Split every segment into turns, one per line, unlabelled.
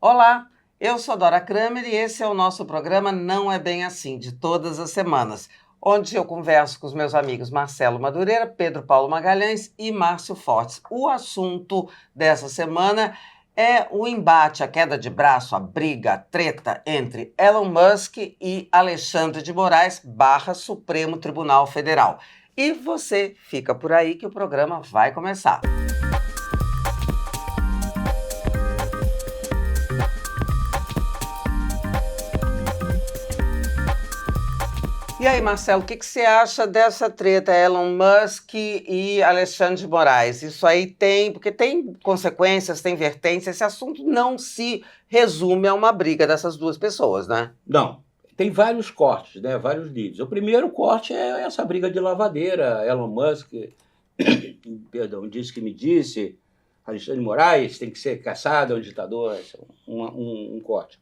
Olá, eu sou Dora Kramer e esse é o nosso programa Não é Bem Assim, de todas as semanas, onde eu converso com os meus amigos Marcelo Madureira, Pedro Paulo Magalhães e Márcio Fortes. O assunto dessa semana é o embate, a queda de braço, a briga, a treta entre Elon Musk e Alexandre de Moraes, barra Supremo Tribunal Federal. E você fica por aí que o programa vai começar. E aí, Marcelo, o que você acha dessa treta Elon Musk e Alexandre de Moraes? Isso aí porque tem consequências, tem vertentes, esse assunto não se resume a uma briga dessas duas pessoas, né?
Não, tem vários cortes, né? Vários níveis. O primeiro corte é essa briga de lavadeira. Elon Musk, perdão, disse que me disse, Alexandre de Moraes tem que ser caçado, é um ditador, esse é um corte.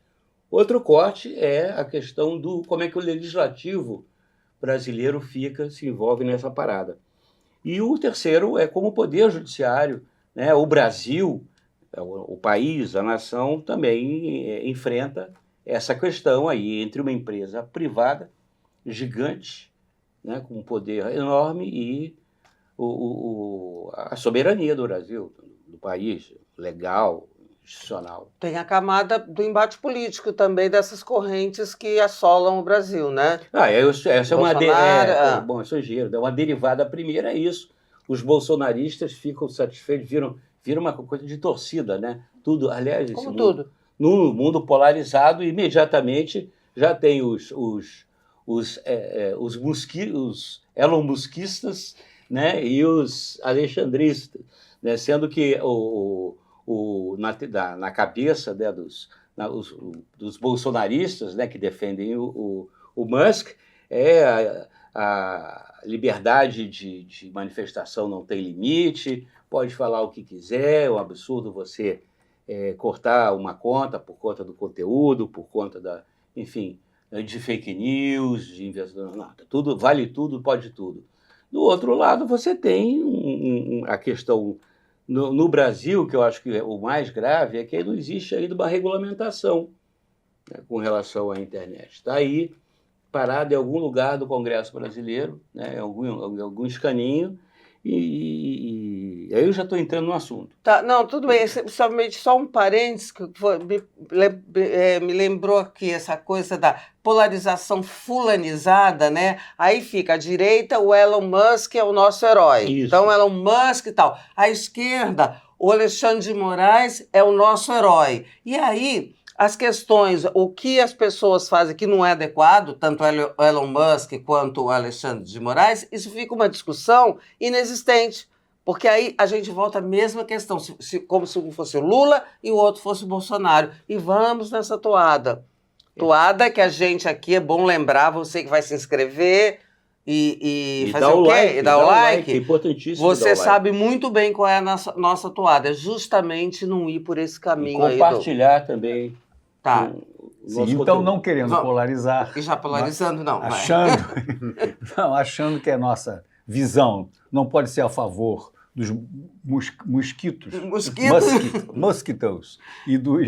Outro corte é a questão do como é que o legislativo brasileiro se envolve nessa parada. E o terceiro é como o Poder Judiciário, né, o Brasil, o país, a nação, também enfrenta essa questão aí entre uma empresa privada gigante, né, com um poder enorme, e a soberania do Brasil, do país, legal, institucional.
Tem a camada do embate político também dessas correntes que assolam o Brasil, né?
Essa
Bolsonaro,
é bom, isso é giro, é uma derivada. A primeira é isso. Os bolsonaristas ficam satisfeitos, viram uma coisa de torcida, né? Tudo, aliás,
como tudo.
No mundo polarizado, imediatamente já tem os Elon Muskistas, né? E os alexandristas, né? Sendo que na cabeça, né, dos bolsonaristas, né, que defendem o Musk, a liberdade de manifestação não tem limite, pode falar o que quiser, é um absurdo você cortar uma conta por conta do conteúdo, por conta enfim, de fake news, de inversão, tudo, vale tudo, pode tudo. Do outro lado, você tem a questão no Brasil, que eu acho que o mais grave é que não existe ainda uma regulamentação, né, com relação à internet. Está aí parado em algum lugar do Congresso brasileiro, né, em algum escaninho, e aí eu já estou entrando no assunto.
Tá, não, tudo bem. Só um parênteses que me lembrou aqui essa coisa da polarização fulanizada, né? Aí fica a direita, o Elon Musk é o nosso herói.
Isso.
Então, Elon Musk e tal. A esquerda, o Alexandre de Moraes é o nosso herói. E aí, as questões, o que as pessoas fazem que não é adequado, tanto o Elon Musk quanto o Alexandre de Moraes, isso fica uma discussão inexistente. Porque aí a gente volta à mesma questão, como se um fosse o Lula e o outro fosse o Bolsonaro. E vamos nessa toada. Toada que a gente aqui, é bom lembrar, você que vai se inscrever e fazer o quê?
Like,
e dar o like.
É importantíssimo.
Você sabe muito bem qual é a nossa toada. É justamente não ir por esse caminho aí.
Compartilhar também.
Tá.
Sim, então, não querendo polarizar.
E já polarizando, não.
Achando que a nossa visão não pode ser a favor dos mosquitos e dos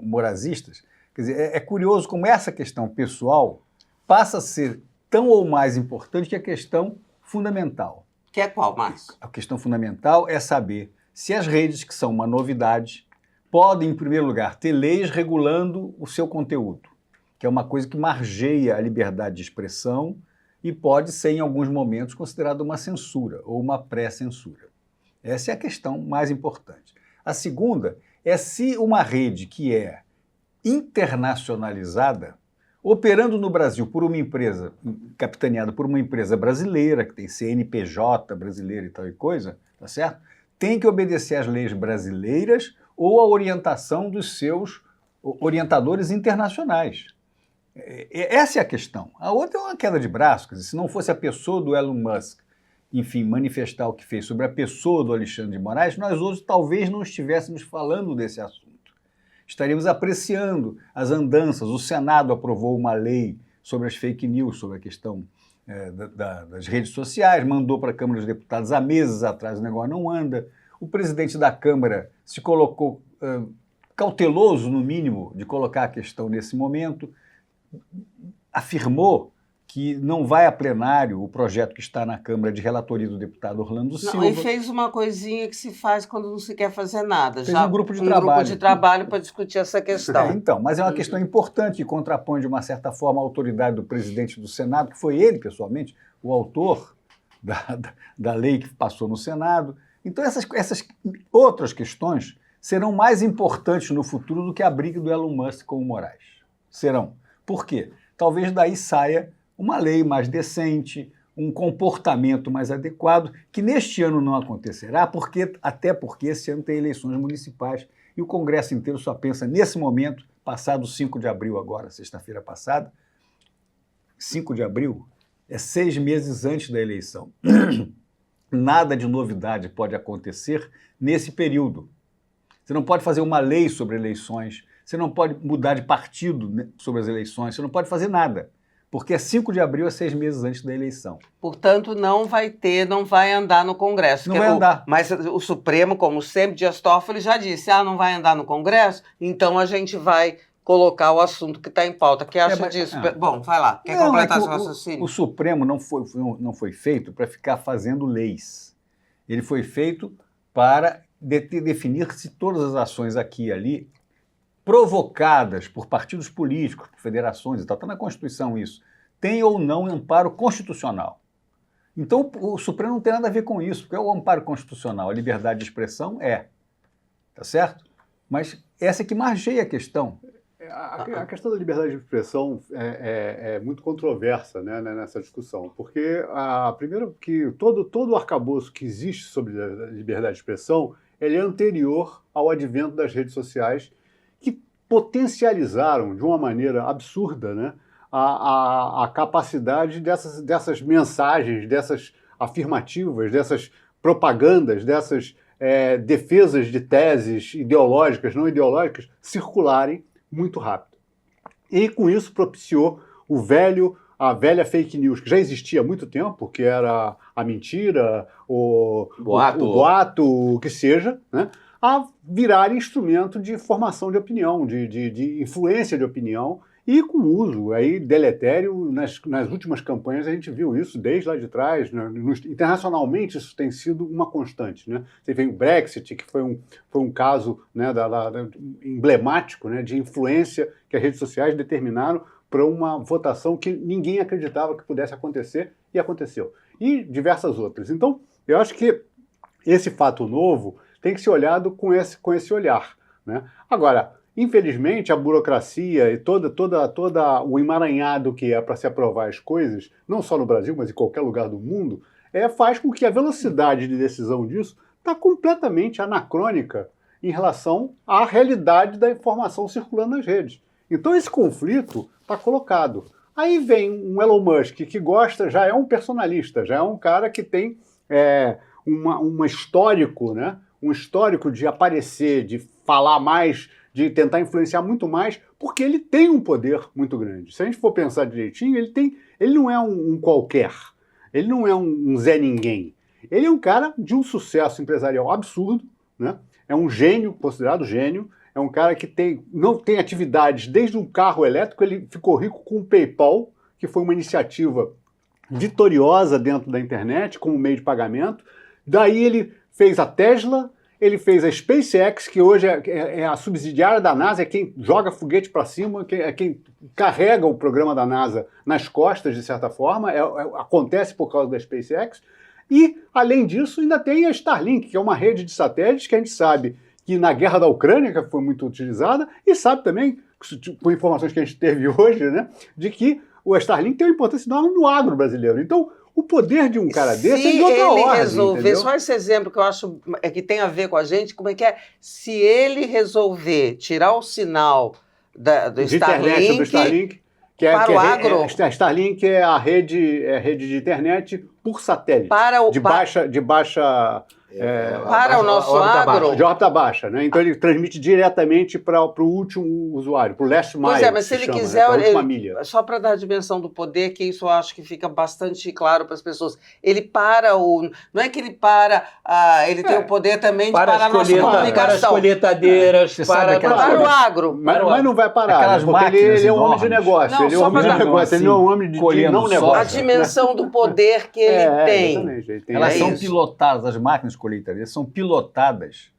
morazistas. Quer dizer, é curioso como essa questão pessoal passa a ser tão ou mais importante que a questão fundamental.
Que é qual, Márcio?
A questão fundamental é saber se as redes, que são uma novidade, podem, em primeiro lugar, ter leis regulando o seu conteúdo, que é uma coisa que margeia a liberdade de expressão e pode ser, em alguns momentos, considerada uma censura ou uma pré-censura. Essa é a questão mais importante. A segunda é se uma rede que é internacionalizada, operando no Brasil por uma empresa, capitaneada por uma empresa brasileira, que tem CNPJ brasileira e tal e coisa, tá certo? Tem que obedecer às leis brasileiras ou à orientação dos seus orientadores internacionais. Essa é a questão. A outra é uma queda de braço. Quer dizer, se não fosse a pessoa do Elon Musk, enfim, manifestar o que fez sobre a pessoa do Alexandre de Moraes, nós hoje talvez não estivéssemos falando desse assunto. Estaríamos apreciando as andanças. O Senado aprovou uma lei sobre as fake news, sobre a questão das redes sociais, mandou para a Câmara dos Deputados há meses atrás, o negócio não anda. O presidente da Câmara se colocou cauteloso, no mínimo, de colocar a questão nesse momento, afirmou que não vai a plenário o projeto que está na Câmara de relatoria do deputado Orlando Silva.
Não, e fez uma coisinha que se faz quando não se quer fazer nada.
Fez um grupo de trabalho
para discutir essa questão.
Então, mas é uma questão importante que contrapõe, de uma certa forma, a autoridade do presidente do Senado, que foi ele, pessoalmente, o autor da lei que passou no Senado. Então, essas outras questões serão mais importantes no futuro do que a briga do Elon Musk com o Moraes. Serão. Por quê? Talvez daí saia uma lei mais decente, um comportamento mais adequado, que neste ano não acontecerá, até porque esse ano tem eleições municipais e o Congresso inteiro só pensa nesse momento, passado 5 de abril agora, sexta-feira passada. 5 de abril é 6 meses antes da eleição. Nada de novidade pode acontecer nesse período. Você não pode fazer uma lei sobre eleições, você não pode mudar de partido, né, sobre as eleições, você não pode fazer nada. Porque 5 de abril é 6 meses antes da eleição.
Portanto, não vai andar no Congresso.
Não vai andar.
Mas o Supremo, como sempre, Dias Toffoli já disse, não vai andar no Congresso, então a gente vai colocar o assunto que está em pauta. O que acha disso? Bom, vai lá. Quer completar seu raciocínio?
O Supremo não foi feito para ficar fazendo leis. Ele foi feito para definir se todas as ações aqui e ali provocadas por partidos políticos, por federações e tal, está na Constituição isso, tem ou não amparo constitucional. Então o Supremo não tem nada a ver com isso, porque é o amparo constitucional, a liberdade de expressão tá certo? Mas essa é que margeia a questão.
A questão da liberdade de expressão é muito controversa, né, nessa discussão, porque primeiro que todo o arcabouço que existe sobre a liberdade de expressão, ele é anterior ao advento das redes sociais, que potencializaram de uma maneira absurda, né, a capacidade dessas mensagens, dessas afirmativas, dessas propagandas, dessas defesas de teses ideológicas, não ideológicas, circularem muito rápido. E com isso propiciou a velha fake news, que já existia há muito tempo, que era a mentira, o boato, o que seja, né, a virar instrumento de formação de opinião, de influência de opinião, e com uso aí deletério nas últimas campanhas. A gente viu isso desde lá de trás, né? Internacionalmente isso tem sido uma constante, né? Você vê o Brexit, que foi um caso, né, emblemático, né, de influência que as redes sociais determinaram para uma votação que ninguém acreditava que pudesse acontecer, e aconteceu. E diversas outras. Então, eu acho que esse fato novo tem que ser olhado com esse olhar, né? Agora, infelizmente, a burocracia e todo o emaranhado que é para se aprovar as coisas, não só no Brasil, mas em qualquer lugar do mundo, faz com que a velocidade de decisão disso está completamente anacrônica em relação à realidade da informação circulando nas redes. Então esse conflito está colocado. Aí vem um Elon Musk que gosta, já é um personalista, já é um cara que tem um histórico, né? Um histórico de aparecer, de falar mais, de tentar influenciar muito mais, porque ele tem um poder muito grande. Se a gente for pensar direitinho, ele não é um qualquer, ele não é um Zé Ninguém. Ele é um cara de um sucesso empresarial absurdo, né? É um gênio, considerado gênio, é um cara que não tem atividades desde um carro elétrico. Ele ficou rico com o PayPal, que foi uma iniciativa vitoriosa dentro da internet, como meio de pagamento. Daí ele fez a Tesla, ele fez a SpaceX, que hoje é a subsidiária da NASA, é quem joga foguete para cima, é quem carrega o programa da NASA nas costas, de certa forma, acontece por causa da SpaceX. E, além disso, ainda tem a Starlink, que é uma rede de satélites que a gente sabe que na guerra da Ucrânia, que foi muito utilizada, e sabe também, com informações que a gente teve hoje, né, de que o Starlink tem uma importância enorme no agro brasileiro. Então, o poder de um cara desse é de outra ordem. Se ele resolver,
só esse exemplo que eu acho que tem a ver com a gente, como é que é? Se ele resolver tirar o sinal do Starlink, para o agro.
A Starlink é a rede de internet por satélite, de baixa
Para o nosso agro.
De órbita baixa, né? Então ele transmite diretamente para o último usuário, para o last mile.
Pois é, mas se ele
chama,
quiser,
né? Pra última milha.
só para dar a dimensão do poder, que isso eu acho que fica bastante claro para as pessoas. Ele para o. Não é que ele para. Ele tem o poder também de parar a nossa
para as
comunicação.
colheitadeiras,
Você sabe
Para o agro.
Mas não vai parar,
Aquelas
né? Porque ele é um homem de
máquinas
negócio.
Não,
Ele é um
só
homem de
pra-
negócio, ele não é um homem de
colhendo
não
soja.
negócio.
A dimensão do poder que ele tem.
Exatamente, ele tem
Elas
É
são
isso.
pilotadas, as máquinas colheitadeiras são pilotadas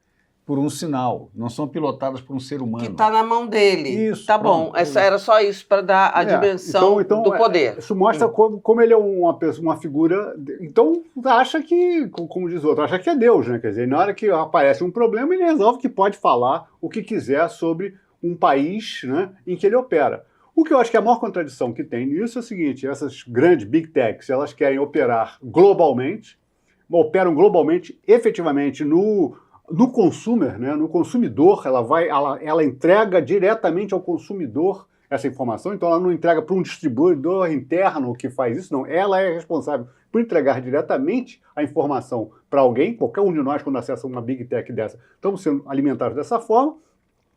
por um sinal, não são pilotadas por um ser humano.
Que está na mão dele.
Isso,
Tá bom.
pronto.
Era só isso para dar a dimensão do poder.
Isso mostra como ele é uma figura. Então, acha que, como diz o outro, acha que é Deus, né? Quer dizer, na hora que aparece um problema, ele resolve que pode falar o que quiser sobre um país, né, em que ele opera. O que eu acho que a maior contradição que tem nisso é o seguinte: essas grandes big techs, elas querem operar globalmente, operam globalmente, efetivamente, no consumer, né, no consumidor. Ela entrega diretamente ao consumidor essa informação, então ela não entrega para um distribuidor interno que faz isso, não. Ela é responsável por entregar diretamente a informação para alguém. Qualquer um de nós, quando acessa uma big tech dessa, estamos sendo alimentados dessa forma,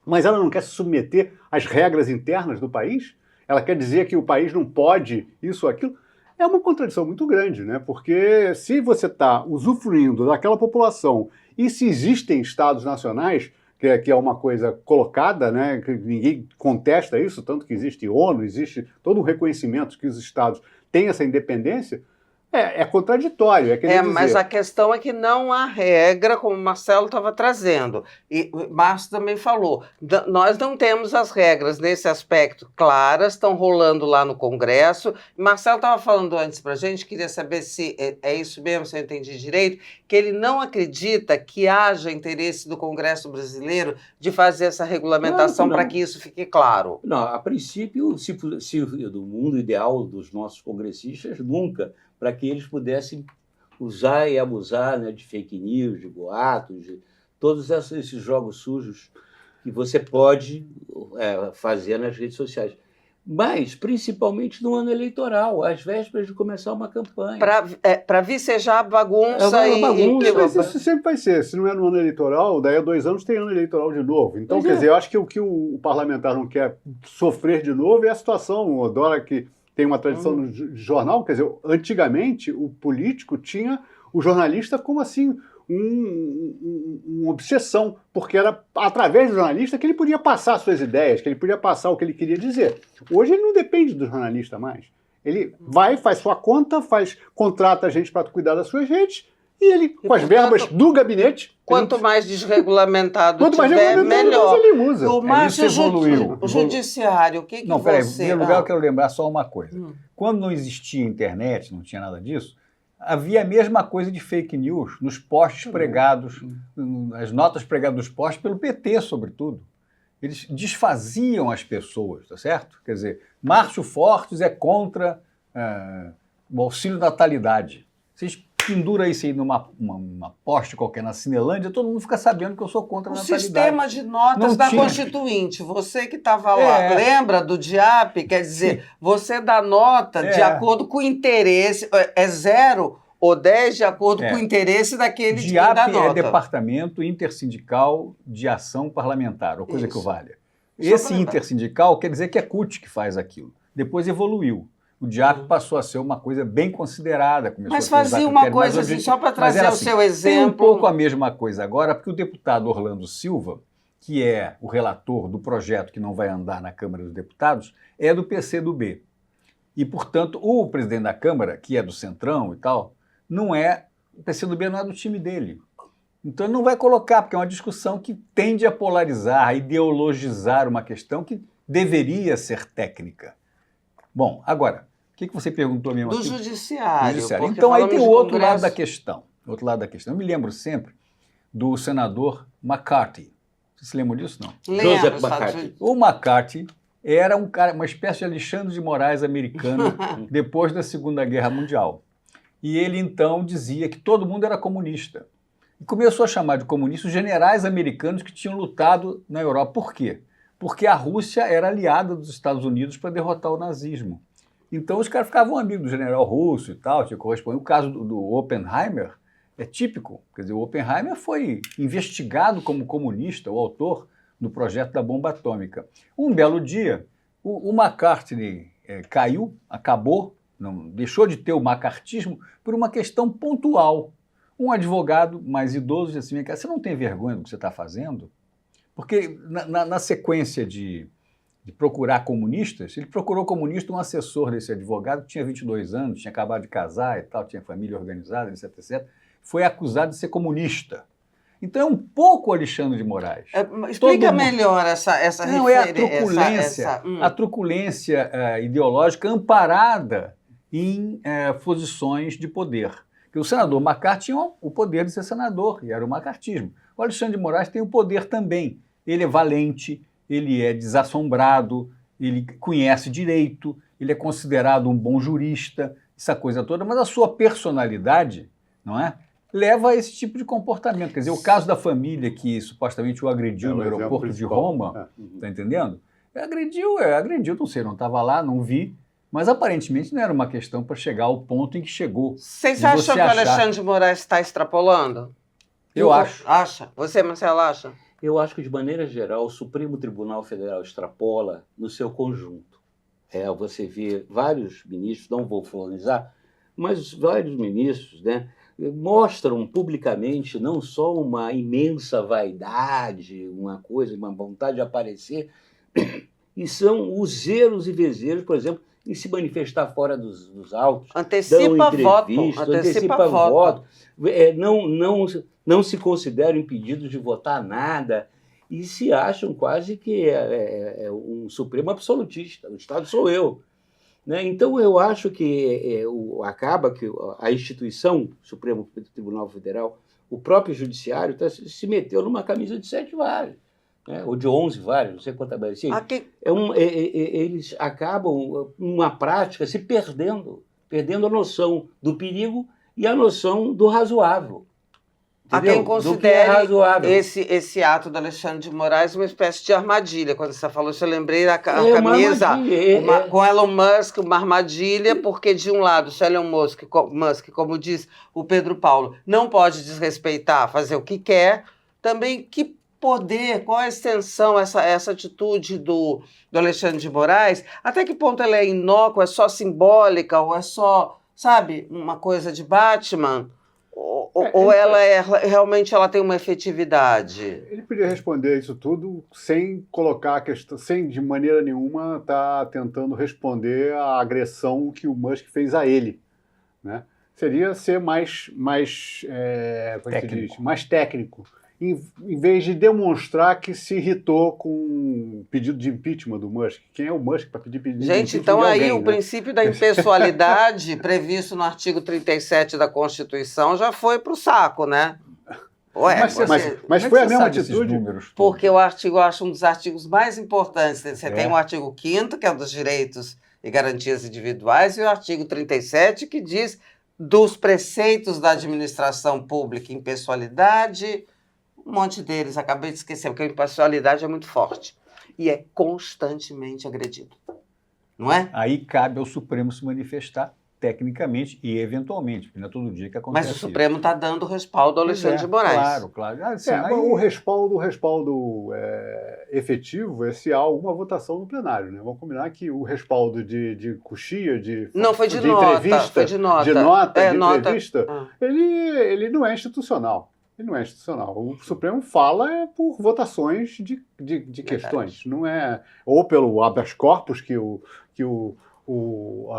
mas ela não quer se submeter às regras internas do país. Ela quer dizer que o país não pode isso ou aquilo. É uma contradição muito grande, né? Porque se você está usufruindo daquela população e se existem estados nacionais, que é uma coisa colocada, né? Que ninguém contesta isso, tanto que existe ONU, existe todo um reconhecimento que os estados têm essa independência, é contraditório.
Mas a questão é que não há regra, como o Marcelo estava trazendo. E o Márcio também falou. Nós não temos as regras nesse aspecto claras, estão rolando lá no Congresso. E Marcelo estava falando antes para a gente, queria saber se é isso mesmo, se eu entendi direito, que ele não acredita que haja interesse do Congresso brasileiro de fazer essa regulamentação para que isso fique claro.
Não, a princípio, se do mundo ideal dos nossos congressistas, nunca, para que eles pudessem usar e abusar, né, de fake news, de boatos, de todos esses jogos sujos que você pode fazer nas redes sociais. Mas, principalmente no ano eleitoral, às vésperas de começar uma campanha.
Para vicejar a bagunça
Mas isso sempre vai ser. Se não é no ano eleitoral, daí a 2 anos tem ano eleitoral de novo. Então, quer dizer, eu acho que o que o parlamentar não quer sofrer de novo é a situação. O Dora, que tem uma tradição no jornal, quer dizer, antigamente o político tinha o jornalista como assim uma obsessão, porque era através do jornalista que ele podia passar suas ideias, que ele podia passar o que ele queria dizer. Hoje ele não depende do jornalista mais. Ele vai, faz sua conta, contrata a gente para cuidar das suas redes, e ele, com as verbas do gabinete...
Quanto mais desregulamentado tiver, melhor.
Ele usa.
Mas
isso evoluiu.
O judiciário, o que
Não,
você...
peraí, em primeiro lugar eu quero lembrar só uma coisa. Quando não existia internet, não tinha nada disso, havia a mesma coisa de fake news nos posts pregados, as notas pregadas nos posts pelo PT, sobretudo. Eles desfaziam as pessoas, tá certo? Quer dizer, Márcio Fortes é contra o auxílio natalidade. Vocês penduram isso aí numa poste qualquer na Cinelândia, todo mundo fica sabendo que eu sou contra a natalidade.
Sistema de notas da Constituinte, você que estava lá, lembra do DIAP? Quer dizer, você dá nota de acordo com o interesse, é 0 ou 10 de acordo com o interesse daquele de quem dá nota.
DIAP é Departamento Intersindical de Ação Parlamentar, ou coisa que o valha. Esse intersindical quer dizer que é CUT que faz aquilo. Depois evoluiu. O DIAP passou a ser uma coisa bem considerada.
Mas fazia uma coisa assim, só para trazer o seu exemplo.
Tem um pouco a mesma coisa agora, porque o deputado Orlando Silva, que é o relator do projeto que não vai andar na Câmara dos Deputados, é do PCdoB. E, portanto, o presidente da Câmara, que é do Centrão e tal, o PCdoB não é do time dele. Então ele não vai colocar, porque é uma discussão que tende a polarizar, a ideologizar uma questão que deveria ser técnica. Bom, agora, o que você perguntou mesmo aqui?
Do judiciário.
Então aí tem o outro lado da questão. Eu me lembro sempre do senador McCarthy. Vocês se lembram disso, não?
Joseph McCarthy.
O McCarthy era um cara, uma espécie de Alexandre de Moraes americano depois da Segunda Guerra Mundial. E ele então dizia que todo mundo era comunista. E começou a chamar de comunistas os generais americanos que tinham lutado na Europa. Por quê? Porque a Rússia era aliada dos Estados Unidos para derrotar o nazismo. Então os caras ficavam amigos do general russo e tal, tinha correspondido. O caso do Oppenheimer, É típico. Quer dizer, o Oppenheimer foi investigado como comunista, o autor do projeto da bomba atômica. Um belo dia, o McCartney caiu, acabou, não, deixou de ter o macartismo por uma questão pontual. Um advogado mais idoso disse assim: você não tem vergonha do que você está fazendo? Porque na sequência de procurar comunistas, ele procurou comunista, um assessor desse advogado, que tinha 22 anos, tinha acabado de casar e tal, tinha família organizada, etc, etc, foi acusado de ser comunista. Então é um pouco Alexandre de Moraes.
Explica melhor essa
Não, é a truculência ideológica amparada em posições de poder. Porque o senador McCarthy tinha o poder de ser senador, e era o macartismo. O Alexandre de Moraes tem o poder também. Ele é valente, ele é desassombrado, ele conhece direito, ele é considerado um bom jurista, essa coisa toda, mas a sua personalidade, não é, leva a esse tipo de comportamento. Quer dizer, o caso da família que supostamente o agrediu no aeroporto de Roma, tá entendendo? Agrediu, não sei, não estava lá, não vi, mas aparentemente não era uma questão para chegar ao ponto em que chegou.
Vocês acham que o Alexandre de Moraes está extrapolando?
Eu acho.
Acha? Você, Marcelo, acha?
Eu acho que, de maneira geral, o Supremo Tribunal Federal extrapola no seu conjunto. Você vê vários ministros, não vou fornizar, mas vários ministros, né, mostram publicamente não só uma imensa vaidade, uma vontade de aparecer, e são useiros e vezeiros, por exemplo, em se manifestar fora dos autos.
Antecipa voto.
Antecipa voto. Não se consideram impedidos de votar nada e se acham quase que um supremo absolutista. O Estado sou eu. Né? Então, eu acho que acaba que a instituição, Supremo Tribunal Federal, o próprio Judiciário, se meteu numa camisa de 7 varas, né? Ou de 11 varas, não sei quantas varas. Assim, eles acabam, numa prática, se perdendo a noção do perigo e a noção do razoável.
Há quem considere esse ato do Alexandre de Moraes uma espécie de armadilha. Quando você falou isso, eu lembrei da camisa com Elon Musk, uma armadilha, porque de um lado, se Elon Musk, como diz o Pedro Paulo, não pode desrespeitar, fazer o que quer, também que poder, qual a extensão, essa atitude do Alexandre de Moraes, até que ponto ela é inócua, é só simbólica, ou é só, sabe, uma coisa de Batman? Ou realmente ela tem uma efetividade?
Ele podia responder isso tudo sem colocar a questão, sem de maneira nenhuma estar tentando responder à agressão que o Musk fez a ele, né? Seria ser mais técnico, em vez de demonstrar que se irritou com o pedido de impeachment do Musk. Quem é o Musk para pedir de impeachment?
Gente, então aí o princípio da impessoalidade previsto no artigo 37 da Constituição já foi para o saco, né? Ué,
mas foi a mesma atitude?
Porque eu acho um dos artigos mais importantes. Você tem o artigo 5º, que é o dos direitos e garantias individuais, e o artigo 37, que diz dos preceitos da administração pública, impessoalidade, um monte deles, acabei de esquecer, porque a impessoalidade é muito forte e é constantemente agredido, não é?
Aí cabe ao Supremo se manifestar tecnicamente e eventualmente, porque não é todo dia que acontece.
Mas o Supremo está dando respaldo ao Alexandre de Moraes.
Claro. Assim, o respaldo efetivo é se há alguma votação no plenário, né? Vamos combinar que o respaldo de coxia,
não, foi de nota,
entrevista, ele não é institucional. Ele não é institucional. O Supremo fala por votações de questões. Não é ou pelo habeas corpus que a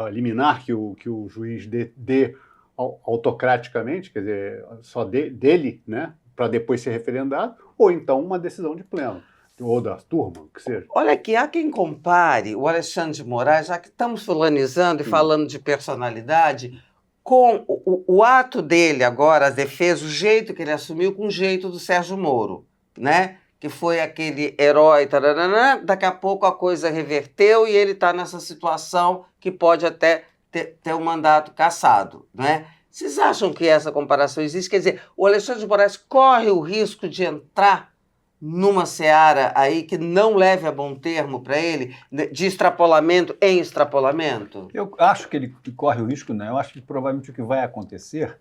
liminar que o juiz dê autocraticamente, quer dizer, só dele, né, para depois ser referendado, ou então uma decisão de pleno, ou da turma, o que seja.
Olha aqui, há quem compare o Alexandre de Moraes, já que estamos fulanizando e falando de personalidade, com o ato dele agora, a defesa, o jeito que ele assumiu, com o jeito do Sérgio Moro, né? Que foi aquele herói, tararana, daqui a pouco a coisa reverteu e ele está nessa situação que pode até ter um mandato cassado, né? Vocês acham que essa comparação existe? Quer dizer, o Alexandre de Moraes corre o risco de entrar numa seara aí que não leve a bom termo para ele, de extrapolamento em extrapolamento?
Eu acho que ele corre o risco, não. Eu acho que provavelmente o que vai acontecer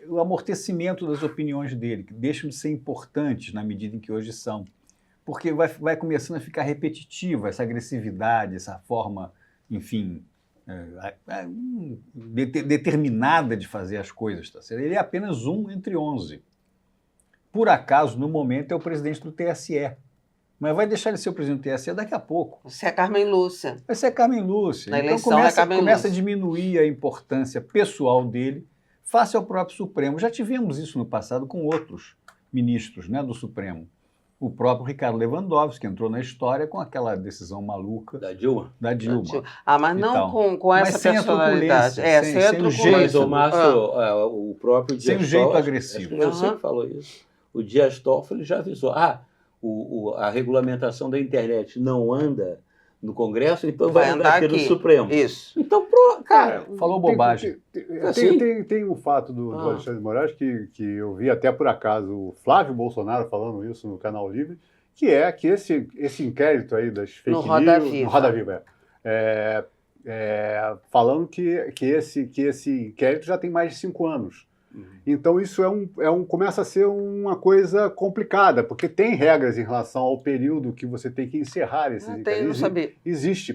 o amortecimento das opiniões dele, que deixam de ser importantes na medida em que hoje são. Porque vai começando a ficar repetitiva essa agressividade, essa forma, enfim, determinada de fazer as coisas. Tá certo? Ele é apenas um entre 11. Por acaso, no momento, é o presidente do TSE. Mas vai deixar ele ser o presidente do TSE daqui a pouco.
Você é Carmen Lúcia.
Vai ser Carmen Lúcia.
Na
Então
eleição é Carmen
começa a
Lúcia.
diminuir a importância pessoal dele face ao próprio Supremo. Já tivemos isso no passado com outros ministros, né, do Supremo. O próprio Ricardo Lewandowski, que entrou na história com aquela decisão maluca
Da Dilma.
da Dilma.
Mas não
Então,
com essa
mas sem a
personalidade.
truculência, sem o
Mas,
jeito.
o Márcio, o próprio
Sem
Dias
o jeito
Toffoli,
agressivo.
acho que você que falou isso. O Dias Toffoli já avisou. A regulamentação da internet não anda no Congresso, então vai andar aqui no Supremo.
Isso.
Então, cara,
Falou bobagem.
Tem um fato do Alexandre de Moraes que eu vi até por acaso o Flávio Bolsonaro falando isso no Canal Livre, que é que esse inquérito aí das fake news... No Roda Viva. Falando que esse inquérito já tem mais de 5 anos. Então isso começa a ser uma coisa complicada, porque tem regras em relação ao período que você tem que encerrar esses inquéritos.
Não sabia.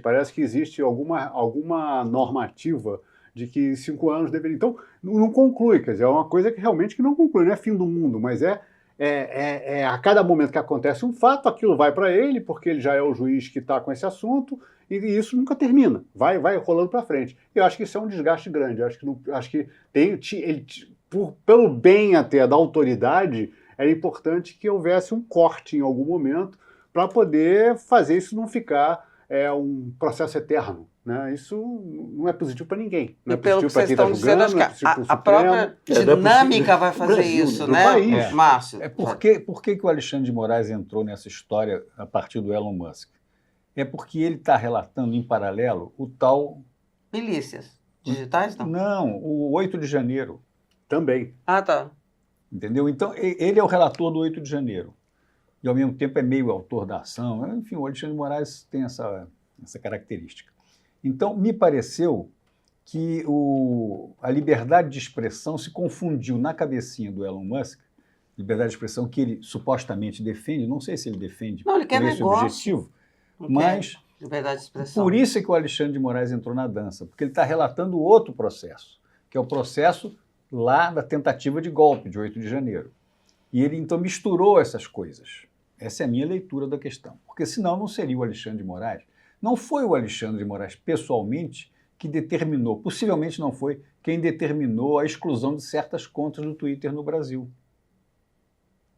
Parece que existe alguma normativa de que 5 anos deveria... Então, não conclui, quer dizer, é uma coisa que realmente não conclui, não é fim do mundo, mas a cada momento que acontece um fato, aquilo vai para ele, porque ele já é o juiz que está com esse assunto, e isso nunca termina, vai rolando para frente. Eu acho que isso é um desgaste grande, eu acho que pelo bem até da autoridade, era importante que houvesse um corte em algum momento para poder fazer isso não ficar um processo eterno. Né? Isso não é positivo para ninguém. Não é positivo para quem está julgando,
acho que a própria dinâmica vai fazer isso, né, Márcio?
Por que o Alexandre de Moraes entrou nessa história a partir do Elon Musk? É porque ele está relatando em paralelo o tal...
Milícias digitais, não?
Não, o 8 de janeiro.
Também.
Tá.
Entendeu? Então, ele é o relator do 8 de janeiro. E, ao mesmo tempo, é meio autor da ação. Enfim, o Alexandre de Moraes tem essa característica. Então, me pareceu que a liberdade de expressão se confundiu na cabecinha do Elon Musk, liberdade de expressão que ele supostamente defende, não sei se ele defende
ele quer
esse
negócio.
Objetivo, mas
liberdade de expressão.
Por isso é que o Alexandre de Moraes entrou na dança, porque ele está relatando outro processo, que é o processo lá da tentativa de golpe de 8 de janeiro. E ele, então, misturou essas coisas. Essa é a minha leitura da questão. Porque, senão, não seria o Alexandre de Moraes. Não foi o Alexandre de Moraes, pessoalmente, que determinou, possivelmente não foi, quem determinou a exclusão de certas contas do Twitter no Brasil.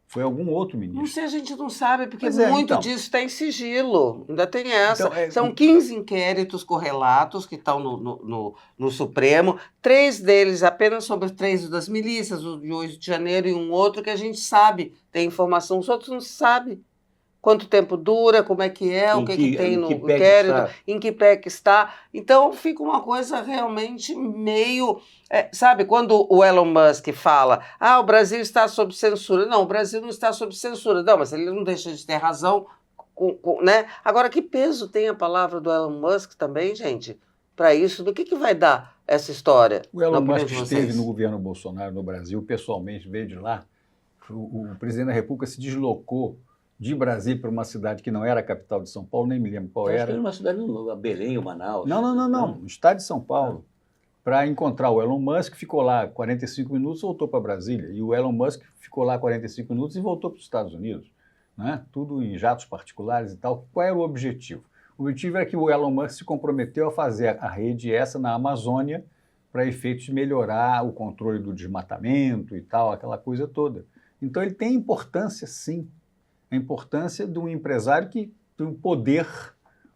Foi algum outro ministro.
Não sei, a gente não sabe, porque muito disso está em sigilo. Ainda tem essa.
Então,
São 15 inquéritos correlatos que estão no Supremo. 3 deles apenas sobre os 3 das milícias, o de 8 de janeiro e um outro que a gente sabe, tem informação. Os outros não se sabe. Quanto tempo dura, como é que é, o que tem no inquérito, em que pé que está. Então, fica uma coisa realmente meio... sabe, quando o Elon Musk fala, o Brasil está sob censura. Não, o Brasil não está sob censura. Não, mas ele não deixa de ter razão, né? Agora, que peso tem a palavra do Elon Musk também, gente, para isso? Do que vai dar essa história?
O Elon Musk esteve no governo Bolsonaro no Brasil, pessoalmente, veio de lá. O presidente da República se deslocou de Brasília para uma cidade que não era a capital de São Paulo, nem me lembro qual era.
Era uma cidade, Belém ou Manaus.
Não, no estado de São Paulo, para encontrar o Elon Musk, ficou lá 45 minutos e voltou para Brasília. E o Elon Musk ficou lá 45 minutos e voltou para os Estados Unidos. Né? Tudo em jatos particulares e tal. Qual era o objetivo? O objetivo era que o Elon Musk se comprometeu a fazer a rede essa na Amazônia para efeitos de melhorar o controle do desmatamento e tal, aquela coisa toda. Então ele tem importância, sim. A importância de um empresário que tem o poder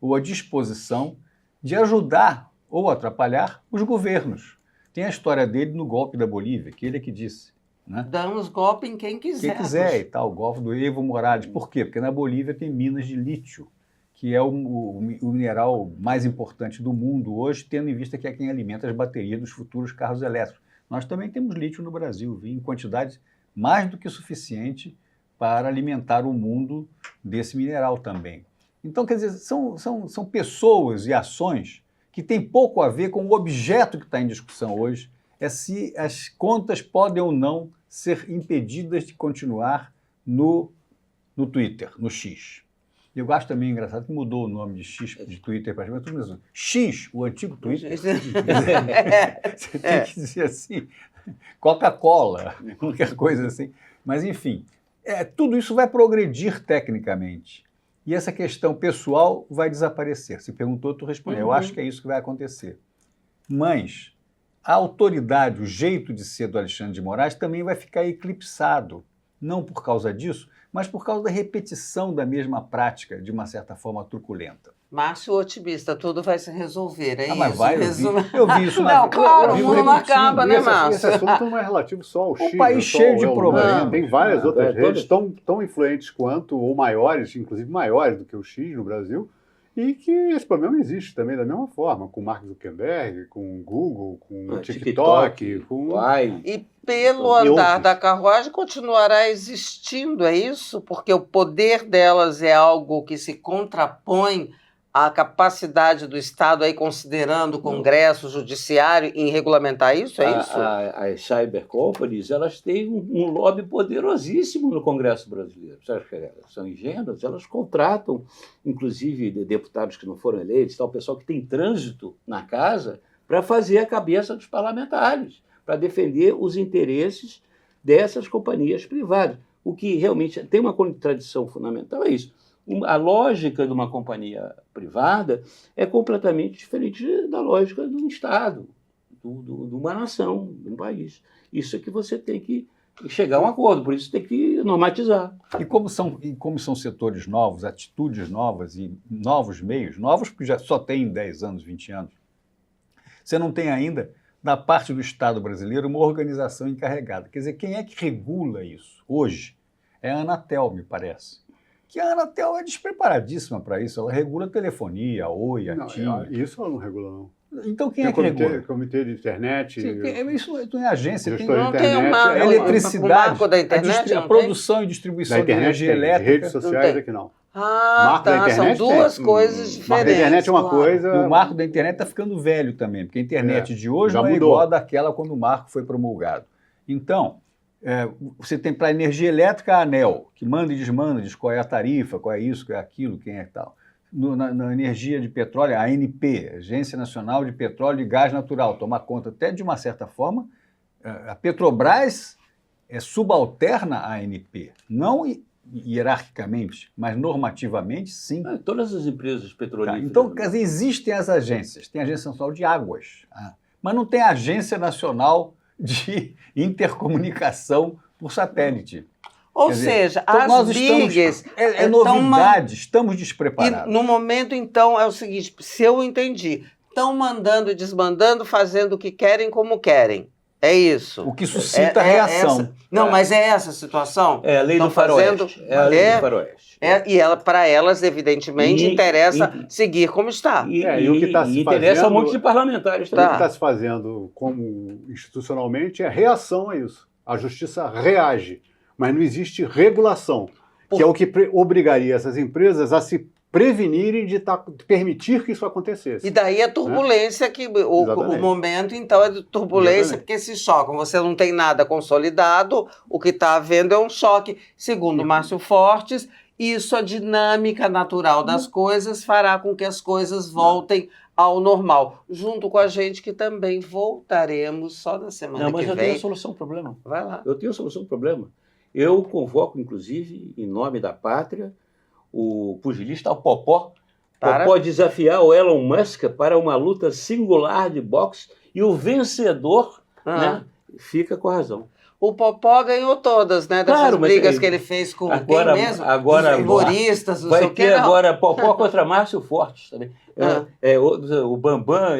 ou a disposição de ajudar ou atrapalhar os governos. Tem a história dele no golpe da Bolívia, que ele é que disse. Né?
Damos golpe em quem quiser.
Quem quiser e tal, o golpe do Evo Morales. Por quê? Porque na Bolívia tem minas de lítio, que é o mineral mais importante do mundo hoje, tendo em vista que é quem alimenta as baterias dos futuros carros elétricos. Nós também temos lítio no Brasil, em quantidade mais do que suficiente para alimentar o mundo desse mineral também. Então, quer dizer, são pessoas e ações que têm pouco a ver com o objeto que está em discussão hoje, é se as contas podem ou não ser impedidas de continuar no Twitter, no X. Eu acho também engraçado que mudou o nome de X de Twitter para X, o antigo Twitter. Você tem que dizer assim, Coca-Cola, qualquer coisa assim. Mas, enfim, tudo isso vai progredir tecnicamente. E essa questão pessoal vai desaparecer. Se perguntou, tu respondeu. Eu acho que é isso que vai acontecer. Mas a autoridade, o jeito de ser do Alexandre de Moraes também vai ficar eclipsado. Não por causa disso, mas por causa da repetição da mesma prática, de uma certa forma truculenta.
Márcio otimista, tudo vai se resolver, é isso?
Mas vai, eu vi isso na...
Não, claro, o mundo não acaba, né, Márcio?
Esse assunto não é relativo só ao X.
O país cheio de problemas.
Tem várias outras redes tão influentes quanto, ou maiores, inclusive maiores do que o X no Brasil, e que esse problema existe também da mesma forma, com o Mark Zuckerberg, com o Google, com o TikTok, com...
E pelo andar da carruagem continuará existindo, é isso? Porque o poder delas é algo que se contrapõe à capacidade do Estado, aí considerando o Congresso, o Judiciário, em regulamentar isso, é isso?
As cyber companies, elas têm um lobby poderosíssimo no Congresso brasileiro. Você acha que elas são ingênuas? Elas contratam, inclusive, deputados que não foram eleitos, o pessoal que tem trânsito na casa, para fazer a cabeça dos parlamentares, para defender os interesses dessas companhias privadas. O que realmente tem uma contradição fundamental é isso. A lógica de uma companhia privada é completamente diferente da lógica de um Estado, de uma nação, de um país. Isso é que você tem que chegar a um acordo, por isso tem que normatizar.
E como são setores novos, atitudes novas e novos meios, novos porque já só tem 10 anos, 20 anos, você não tem ainda, da parte do Estado brasileiro, uma organização encarregada. Quer dizer, quem é que regula isso hoje? É a Anatel, me parece. Que a Anatel é despreparadíssima para isso. Ela regula a telefonia, a Oi, a TIM.
Isso ela não regula, não.
Então quem é que regula?
Comitê de internet.
Sim, isso não é agência.
Não tem uma
eletricidade,
da internet,
a produção e distribuição de energia elétrica.
Redes sociais aqui não.
Marco da internet são duas coisas diferentes.
Marco da internet é uma coisa...
E o marco da internet está ficando velho também, porque a internet de hoje não é igual a daquela quando o marco foi promulgado. Então, você tem para a energia elétrica a ANEEL, que manda e desmanda, diz qual é a tarifa, qual é isso, qual é aquilo, quem é tal. Na energia de petróleo, a ANP, Agência Nacional de Petróleo e Gás Natural, toma conta até de uma certa forma. A Petrobras é subalterna à ANP, não hierarquicamente, mas normativamente, sim.
Todas as empresas petrolíferas.
Então, existem as agências. Tem a Agência Nacional de Águas, mas não tem a Agência Nacional de Intercomunicação por Satélite.
Ou seja, as bigs...
É novidade, estamos despreparados.
E no momento, então, é o seguinte, se eu entendi, estão mandando e desmandando, fazendo o que querem, como querem. É isso.
O que suscita reação.
Não, mas é essa a situação?
É a lei do faroeste. É a lei do faroeste.
E para elas, evidentemente, interessa seguir como está.
E o que está se
interessa
fazendo,
um monte de parlamentares também.
O que está se fazendo como institucionalmente é reação a isso. A justiça reage, mas não existe regulação, que é o que obrigaria essas empresas a se prevenirem de permitir que isso acontecesse.
E daí a turbulência, que o momento, então, é de turbulência, porque se chocam. Você não tem nada consolidado, o que está havendo é um choque. Segundo Márcio Fortes, isso, a dinâmica natural das coisas, fará com que as coisas voltem ao normal. Junto com a gente, que também voltaremos só na semana que vem.
Mas eu tenho a solução ao problema.
Vai lá.
Eu tenho a solução ao problema. Eu convoco, inclusive, em nome da pátria, o pugilista, o Popó, desafiar o Elon Musk para uma luta singular de boxe e o vencedor fica com a razão.
O Popó ganhou todas, né? Dessas brigas que ele fez com quem mesmo?
Agora,
os humoristas,
vai ter agora Popó contra Márcio Fortes também. O Bambam...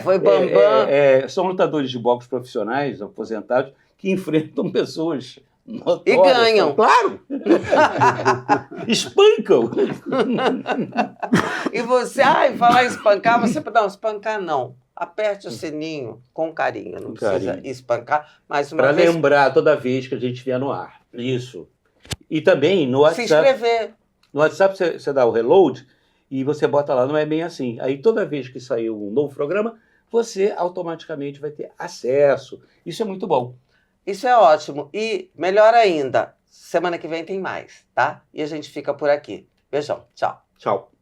foi Bambam.
São lutadores de boxe profissionais, aposentados, que enfrentam pessoas... notórias,
e ganham.
Claro! Espancam!
E você, falar em espancar, você... Não, espancar não. Aperte o sininho com carinho, não precisa espancar. Mais uma
vez. Para lembrar toda vez que a gente vier no ar. Isso. E também no WhatsApp.
Se inscrever.
No WhatsApp você dá o reload e você bota lá, não é bem assim. Aí toda vez que sair um novo programa, você automaticamente vai ter acesso. Isso é muito bom.
Isso é ótimo. E melhor ainda, semana que vem tem mais, tá? E a gente fica por aqui. Beijão. Tchau.
Tchau.